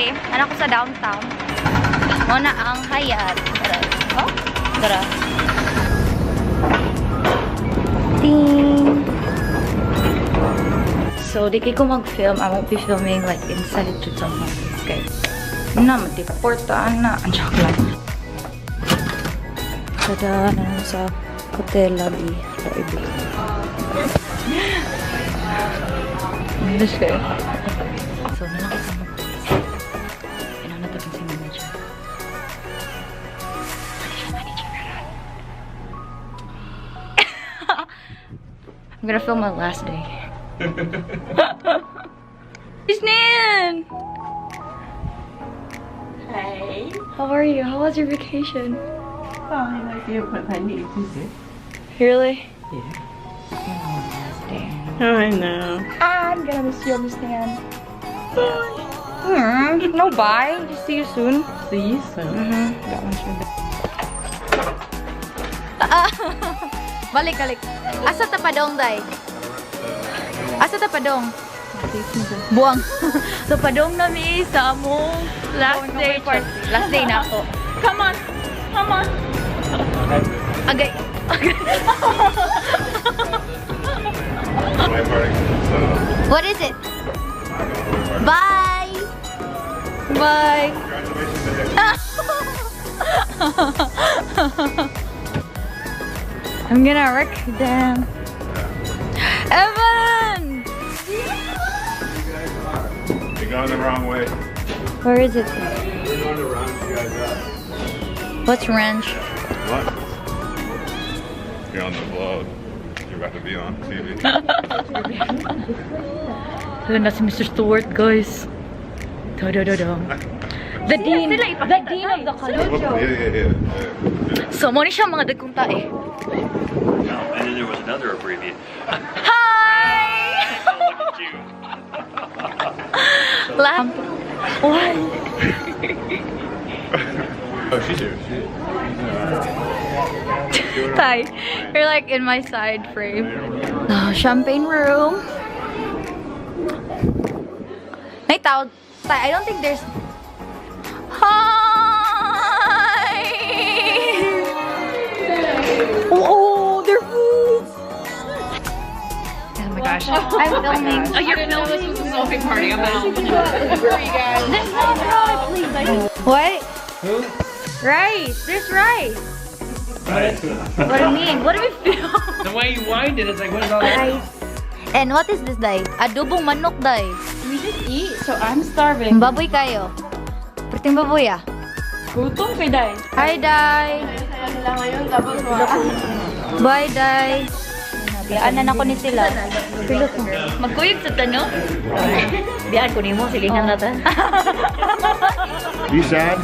diri. Anak ko sa downtown. Muna ang HYATT. Oh, tara. Ting! So, di ko mag-film. I won't be filming like inside the tutorial. Okay. Na, matiportaan na. Ang chocolate. Tada na sa hotel lobby. English kayo. So, nalakasama ko. Inanatapin si manager. I'm gonna film my last day. Isnan! Hey. How are you? How was your vacation? Fine, I feel what I need to do. Really? Yeah. Last day. Oh, I know. I'm gonna miss you, Miss Nan. No bye. Just see you soon. See you soon. That one's for balik, balik. Asa tapadong, day? Asa tapadong? Buang. So, padong na mi sa mo. Last day. Last day na ako. Come on. Come on. Agay. Agay. What is it? Bye. Bye. I'm gonna wreck them. Evan! You're going the wrong way. Where is it? We're going to round you guys up. What's ranch? What? You're on the vlog. You're about to be on TV. Look at Mr. Stewart, guys. The dean of the college. Yeah. So, mo ni siya mga dagkong tae. And then there was another abbreviation. Hi! Look at you. Laugh. What? Oh, she's here. Ty, you're like in my side frame. Oh, champagne room. Tay, I don't think there's... Hi! Oh, they're foods! Oh my gosh. I'm filming. Oh, you're filming? This was a selfie party. I'm out. What? Who? Rice. There's rice. What do you mean? What do we film? The way you wind it, it's like, what is all that? Rice. And what is this, day? Adobong manok, day. We just eat, so I'm starving. Baboy kayo. Perting baboy, ah. Gutom kay Day. Hi, Day. Bye, Day. Biyaan na ko ni sila. Magkuyog sa tanong. Biyaan ko ni mo. Sige nga natin. You sad?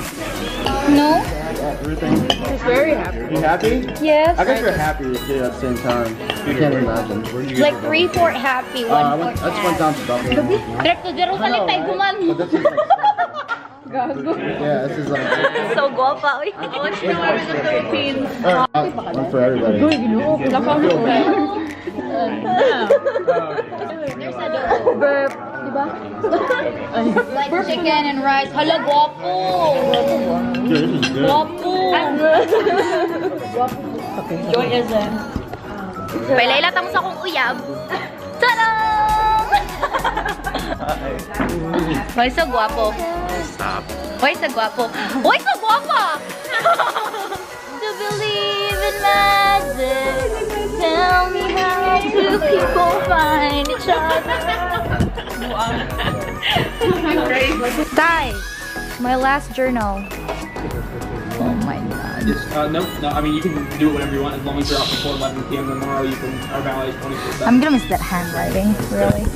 No? Everything? He's very happy. You happy? Yes. I guess you're happy too at the same time. You can't imagine. Like 3/4 happy, 1/4 I just went down to Dublin. Direct to Jerusalem tayo guman. But this is like... Yeah, this is like... So guwapa. I want you to know I'm in the Philippines. One for everybody. There's adobo. Burp. Diba? Like chicken and rice. Hala, guwapo. Yeah, this is good. Guwapo. Joy isn't. Pailay tamo sa kong uyab. Tadam! Why so guwapo? Stop. Why so guwapo? Why so guwapa? To believe in magic. Tell me how do people find each other? Ty, my last journal. Oh my god. Just, no, I mean, you can do it whenever you want, as long as you're out before 11 p.m. tomorrow, you can, our valet is 24/7. I'm gonna miss that handwriting, really.